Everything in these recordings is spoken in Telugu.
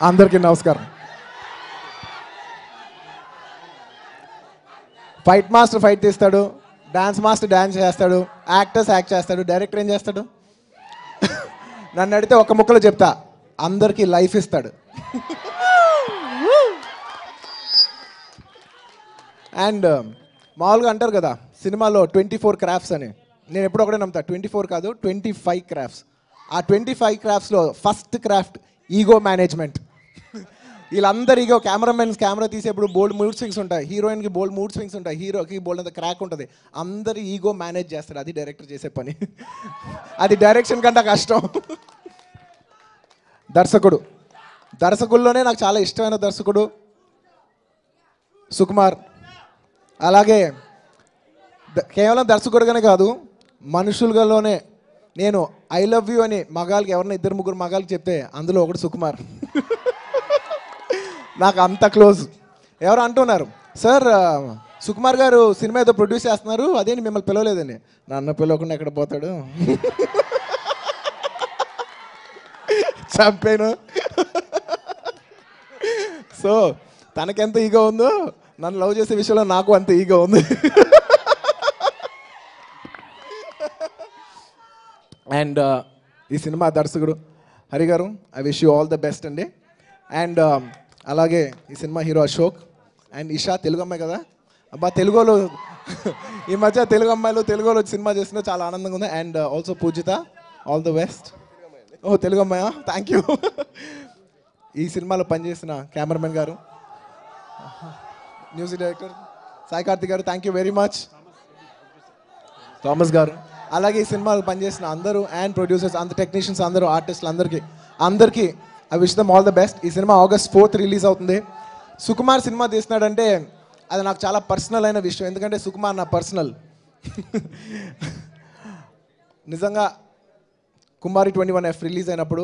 అందరికీ నమస్కారం. ఫైట్ మాస్టర్ ఫైట్ తీస్తాడు, డాన్స్ మాస్టర్ డాన్స్ చేస్తాడు, యాక్టర్స్ యాక్ట్ చేస్తాడు, డైరెక్టర్ ఏం చేస్తాడు? నన్ను అడిగితే ఒక ముక్కలో చెప్తా, అందరికీ లైఫ్ ఇస్తాడు. అండ్ మామూలుగా అంటారు కదా సినిమాలో 24 క్రాఫ్ట్స్ అని. నేను ఎప్పుడు ఒకటే నమ్ముతా, 24 కాదు 25 క్రాఫ్ట్స్. ఆ 25 క్రాఫ్ట్స్లో ఫస్ట్ క్రాఫ్ట్ ఈగో మేనేజ్మెంట్. వీళ్ళందరూ ఈగో, కెమెరామెన్స్ కెమెరా తీసేప్పుడు బోల్డ్ మూడ్ స్వింగ్స్ ఉంటాయి, హీరోయిన్కి బోల్డ్ మూడ్ స్వింగ్స్ ఉంటాయి, హీరోకి బోల్డ్ అంత క్రాక్ ఉంటుంది. అందరు ఈగో మేనేజ్ చేస్తారు, అది డైరెక్టర్ చేసే పని. అది డైరెక్షన్ కంటే కష్టం. దర్శకుల్లోనే నాకు చాలా ఇష్టమైన దర్శకుడు సుకుమార్. అలాగే కేవలం దర్శకుడుగానే కాదు, మనుషులుగానే నేను ఐ లవ్ యూ అని మగాళ్ళకి ఎవరైనా 2-3 మగాళ్ళకి చెప్తే అందులో ఒకటి సుకుమార్. నాకు అంత క్లోజ్. ఎవరు అంటున్నారు, సార్ సుకుమార్ గారు సినిమా ఏదో ప్రొడ్యూస్ చేస్తున్నారు, అదేంటి మిమ్మల్ని పిలవలేదని. నన్ను పిలవకుండా ఎక్కడ పోతాడు, చంపాను. సో తనకెంత ఈగో ఉందో నన్ను లవ్ చేసే విషయంలో నాకు అంత ఈగో ఉంది. అండ్ ఈ సినిమా దర్శకుడు హరి గారు, I wish you all the best అండి. అండ్ అలాగే ఈ cinema hero Ashok and Isha, Telugu అమ్మాయి కదా అబ్బా, తెలుగులో ఈ మధ్య తెలుగు అమ్మాయిలు తెలుగులో సినిమా చేస్తున్నా చాలా ఆనందంగా ఉంది. And also Pujitha, all the best. ఓ తెలుగు అమ్మాయా, థ్యాంక్ యూ. ఈ సినిమాలో పనిచేసిన కెమెరామెన్ గారు, మ్యూజిక్ డైరెక్టర్ సాయి కార్తిక్ గారు, thank you very much. Thomas గారు, అలాగే ఈ సినిమాలో పనిచేసిన అందరూ అండ్ ప్రొడ్యూసర్స్, అందరు టెక్నీషియన్స్, అందరూ ఆర్టిస్టులు, అందరికీ I wish them all the best. ఈ సినిమా August 4th రిలీజ్ అవుతుంది. సుకుమార్ సినిమా తీస్తున్నాడంటే అది నాకు చాలా పర్సనల్ అయిన విషయం, ఎందుకంటే సుకుమార్ నా పర్సనల్. నిజంగా కుమారి 21F రిలీజ్ అయినప్పుడు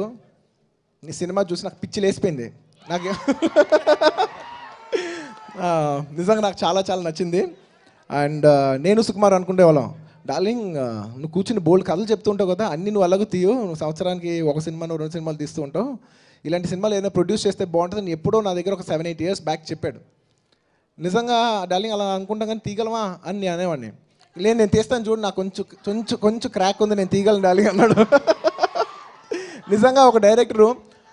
ఈ సినిమా చూసి నాకు పిచ్చి లేసిపోయింది. నాకు నిజంగా నాకు చాలా చాలా నచ్చింది. అండ్ నేను సుకుమార్ అనుకుంటే వాళ్ళం, డార్లింగ్ నువ్వు కూర్చుని బోల్డ్ కథలు చెప్తూ ఉంటావు కదా, అన్నీ నువ్వు అలాగే తీయు, నువ్వు సంవత్సరానికి ఒక సినిమా 2 సినిమాలు తీస్తూ ఉంటావు, ఇలాంటి సినిమాలు ఏదైనా ప్రొడ్యూస్ చేస్తే బాగుంటుందని ఎప్పుడో నా దగ్గర ఒక 7-8 years బ్యాక్ చెప్పాడు. నిజంగా డార్లింగ్ అలా అనుకుంటాం కానీ తీగలమా అని నేను అనేవాడిని. లేదు నేను తీస్తాను చూడు, నాకు కొంచెం క్రాక్ ఉంది, నేను తీగలను డార్లింగ్ అన్నాడు. నిజంగా ఒక డైరెక్టరు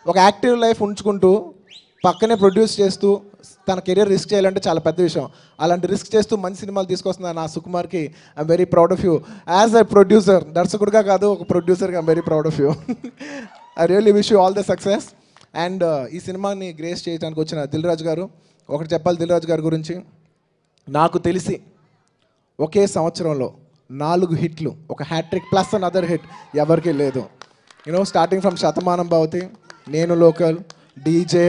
ఒక యాక్టివ్ లైఫ్ ఉంచుకుంటూ పక్కనే ప్రొడ్యూస్ చేస్తూ తన కెరీర్ రిస్క్ చేయాలంటే చాలా పెద్ద విషయం. అలాంటి రిస్క్ చేస్తూ మంచి సినిమాలు తీసుకొస్తున్న నా సుకుమార్కి I'm very proud of you. As a producer, దర్శకుడిగా కాదు ఒక ప్రొడ్యూసర్గా I'm very proud of you. I really wish you all the success. And ఈ సినిమాని గ్రేస్ చేయడానికి వచ్చిన దిల్ రాజు గారు, ఒకటి చెప్పాలి దిల్ రాజు గారి గురించి. నాకు తెలిసి ఒకే సంవత్సరంలో 4 హిట్లు, ఒక హ్యాట్రిక్ ప్లస్ అనదర్ హిట్ ఎవరికీ లేదు. You know starting from Shatamanam Bhavati, నేను లోకల్, డీజే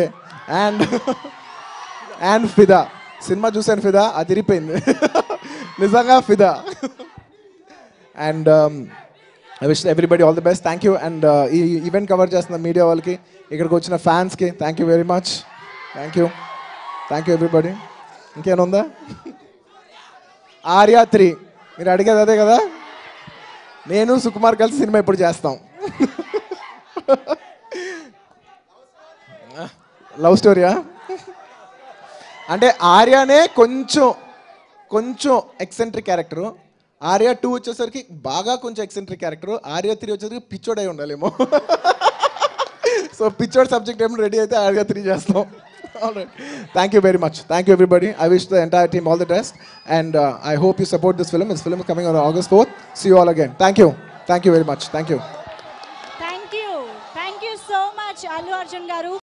అండ్ ఫిదా. సినిమా చూసాను ఫిదా, అదిరిపోయింది నిజంగా ఫిదా. And I wish everybody all the best. Thank you. And ఈ ఈవెంట్ కవర్ చేస్తున్న మీడియా వాళ్ళకి, ఇక్కడికి వచ్చిన ఫ్యాన్స్కి thank you very much. Thank you everybody. ఇంకేమైనా ఉందా? ఆర్యా 3 మీరు అడిగేది అదే కదా, నేను సుకుమార్ కలిసి సినిమా ఇప్పుడు చేస్తాం. లవ్ స్టోరీయా అంటే ఆర్యానే కొంచెం ఎక్సెంట్రిక్ క్యారెక్టరు, ఆర్యా 2 వచ్చేసరికి బాగా కొంచెం ఎక్సెంట్రిక్ క్యారెక్టరు, ఆర్యా 3 వచ్చేసరికి పిచ్చోడై ఉండాలేమో. సో పిచ్చోడ్ సబ్జెక్ట్ ఏమో రెడీ అయితే ఆర్యా 3 చేస్తాం. Thank you very much. Thank you everybody. I wish the entire team all the best and I hope you support this film. This film is coming on August 4th. See you all again. Thank you very much. Thank you so much Allu Arjun garu.